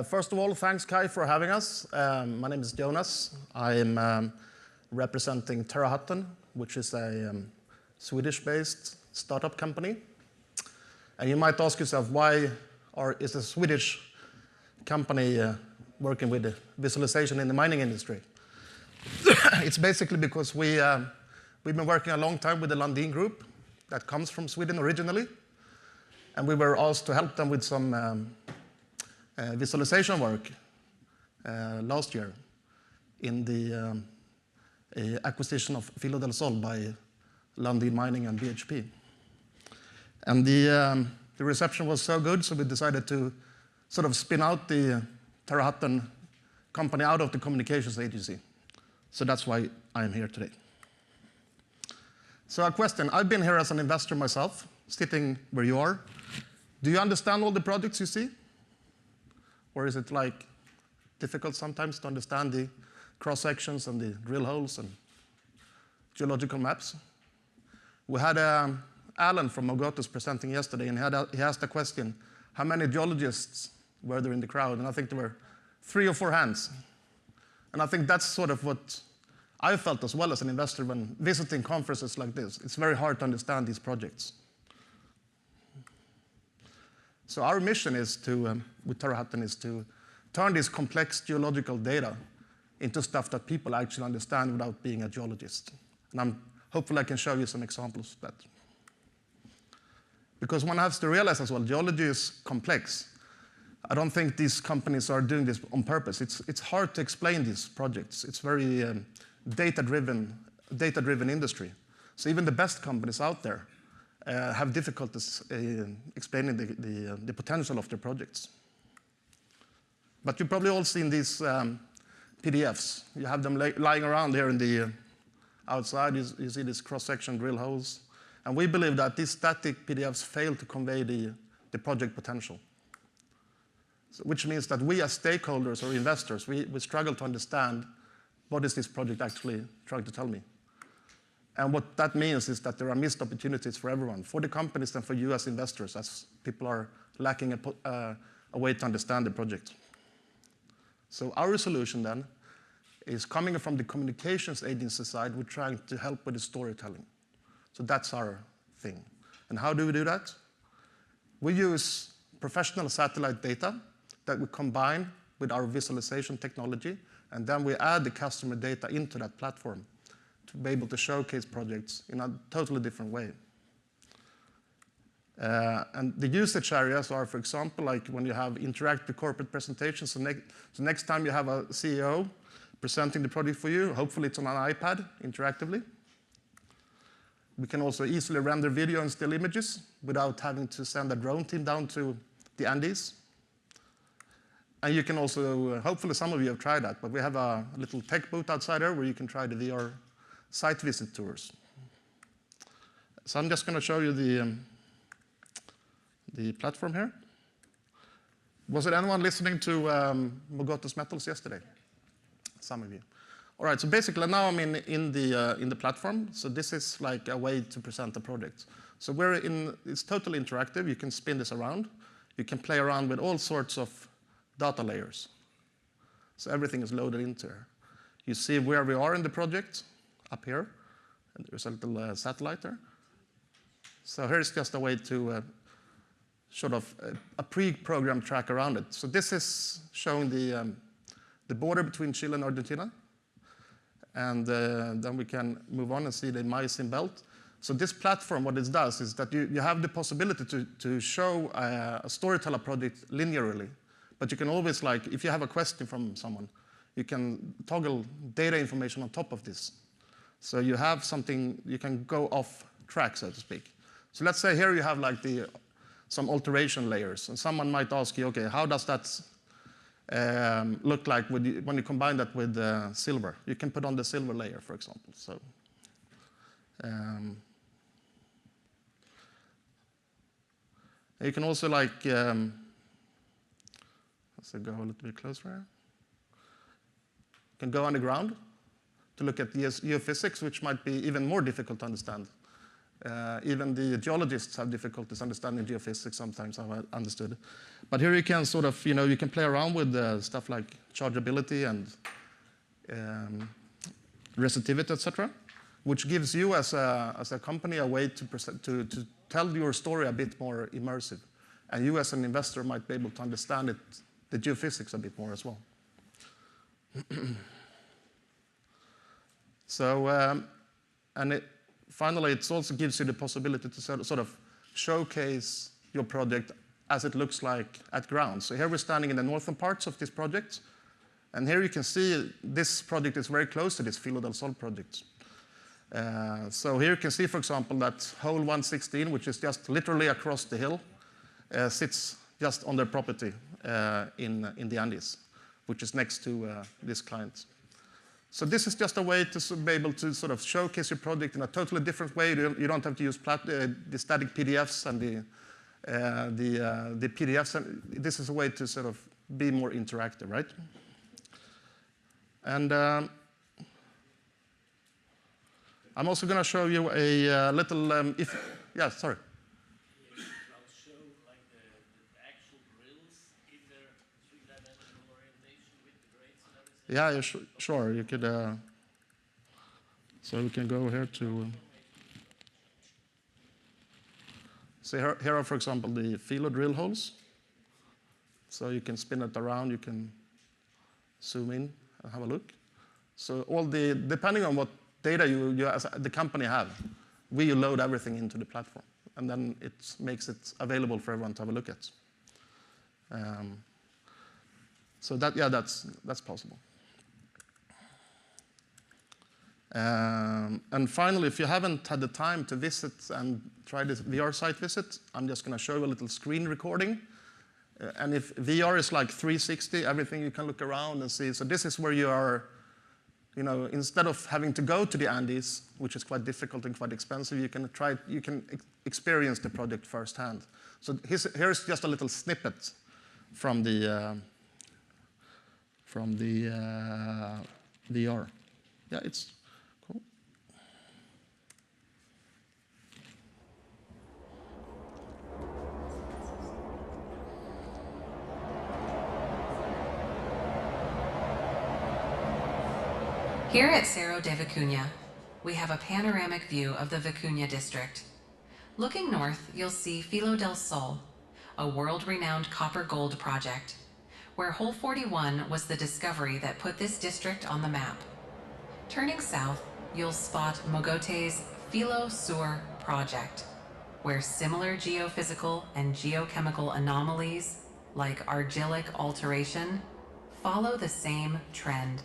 First of all, thanks, Kai, for having us. My name is Jonas. I'm representing Terrahutton, which is a Swedish-based startup company. And you might ask yourself, why is a Swedish company working with visualization in the mining industry? It's basically because we've been working a long time with the Lundin Group that comes from Sweden originally. And we were asked to help them with some visualization work last year in the acquisition of Filo del Sol by Lundin Mining and BHP. And the reception was so good, so we decided to sort of spin out the Terrahutton company out of the communications agency. So that's why I'm here today. So a question. I've been here as an investor myself, sitting where you are. Do you understand all the projects you see? Or is it like difficult sometimes to understand the cross-sections and the drill holes and geological maps? We had Alan from Mogotus presenting yesterday, and he asked a question, how many geologists were there in the crowd? And I think there were 3 or 4 hands. And I think that's sort of what I felt as well as an investor when visiting conferences like this. It's very hard to understand these projects. So our mission is to, with Terrahutton, is to turn this complex geological data into stuff that people actually understand without being a geologist. And hopefully I can show you some examples of that. Because one has to realize as well, geology is complex. I don't think these companies are doing this on purpose. It's hard to explain these projects. It's very data-driven industry. So even the best companies out there have difficulties explaining the potential of their projects. But you've probably all seen these PDFs. You have them lying around here in the outside. You see these cross-section drill holes. And we believe that these static PDFs fail to convey the project potential. So, which means that we as stakeholders or investors, we struggle to understand what is this project actually trying to tell me. And what that means is that there are missed opportunities for everyone, for the companies and for you as investors, as people are lacking a way to understand the project. So our solution then is coming from the communications agency side. We're trying to help with the storytelling. So that's our thing. And how do we do that? We use professional satellite data that we combine with our visualization technology, and then we add the customer data into that platform to be able to showcase projects in a totally different way. And the usage areas are, for example, like when you have interactive corporate presentations. So next time you have a CEO presenting the project for you, hopefully it's on an iPad interactively. We can also easily render video and still images without having to send a drone team down to the Andes. And you can also, hopefully some of you have tried that, but we have a little tech booth outside there where you can try the VR site visit tours. So I'm just going to show you the platform here. Was it anyone listening to Mogotus Metals yesterday? Some of you. All right, so basically now I'm in the platform. So this is like a way to present the project. So it's totally interactive. You can spin this around. You can play around with all sorts of data layers. So everything is loaded into here. You see where we are in the project up here. And there's a little satellite there. So here's just a way to sort of a pre-programmed track around it. So this is showing the border between Chile and Argentina. And then we can move on and see the Miocene belt. So this platform, what it does is that you have the possibility to show a storyteller project linearly. But you can always, like, if you have a question from someone, you can toggle data information on top of this. So you have something, you can go off track, so to speak. So let's say here you have like some alteration layers. And someone might ask you, okay, how does that look like when you combine that with silver? You can put on the silver layer, for example. So, you can also like, let's go a little bit closer here. You can go underground to look at the geophysics, which might be even more difficult to understand Even the geologists have difficulties understanding geophysics sometimes, I've understood. But here you can sort of, you can play around with stuff like chargeability and resistivity, etc., which gives you as a company a way to tell your story a bit more immersive. And you as an investor might be able to understand the geophysics a bit more as well. So, finally, it also gives you the possibility to sort of showcase your project as it looks like at ground. So here we're standing in the northern parts of this project. And here you can see this project is very close to this Filo del Sol project. So here you can see, for example, that hole 116, which is just literally across the hill, sits just on their property in the Andes, which is next to this client. So this is just a way to be able to sort of showcase your project in a totally different way. You don't have to use the static PDFs and the PDFs. And this is a way to sort of be more interactive, right? And I'm also going to show you a little, yeah, sorry. Yeah, sure. You could. So we can go here to. So here are, for example, the Filo drill holes. So you can spin it around. You can zoom in and have a look. So depending on what data you as the company have, we load everything into the platform, and then it makes it available for everyone to have a look at. So that's possible. And finally, if you haven't had the time to visit and try this VR site visit, I'm just going to show you a little screen recording. And if VR is like 360, everything you can look around and see. So this is where you are, instead of having to go to the Andes, which is quite difficult and quite expensive, you can experience the project firsthand. So here's just a little snippet from the VR. Yeah, it's cool. Here at Cerro de Vicuña, we have a panoramic view of the Vicuña district. Looking north, you'll see Filo del Sol, a world-renowned copper-gold project, where Hole 41 was the discovery that put this district on the map. Turning south, you'll spot Mogote's Filo Sur project, where similar geophysical and geochemical anomalies, like argillic alteration, follow the same trend.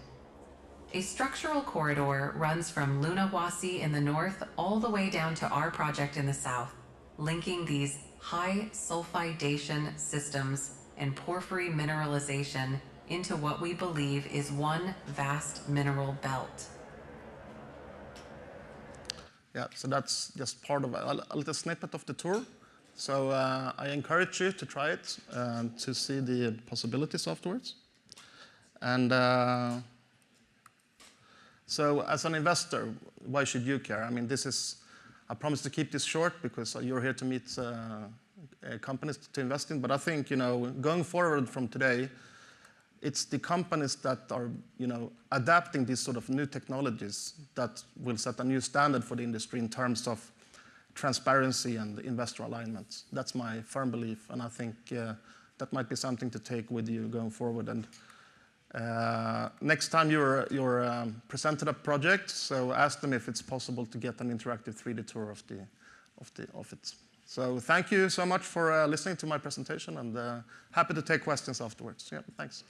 A structural corridor runs from Lunahuasi in the north all the way down to our project in the south, linking these high sulfidation systems and porphyry mineralization into what we believe is one vast mineral belt. Yeah, so that's just part of a little snippet of the tour. So I encourage you to try it to see the possibilities afterwards. And so as an investor, why should you care? I mean, I promise to keep this short because you're here to meet companies to invest in. But I think, going forward from today, it's the companies that are, adapting these sort of new technologies that will set a new standard for the industry in terms of transparency and investor alignment. That's my firm belief, and I think that might be something to take with you going forward. And next time you're presented a project, so ask them if it's possible to get an interactive 3D tour of it. So thank you so much for listening to my presentation, and happy to take questions afterwards. Yeah, thanks.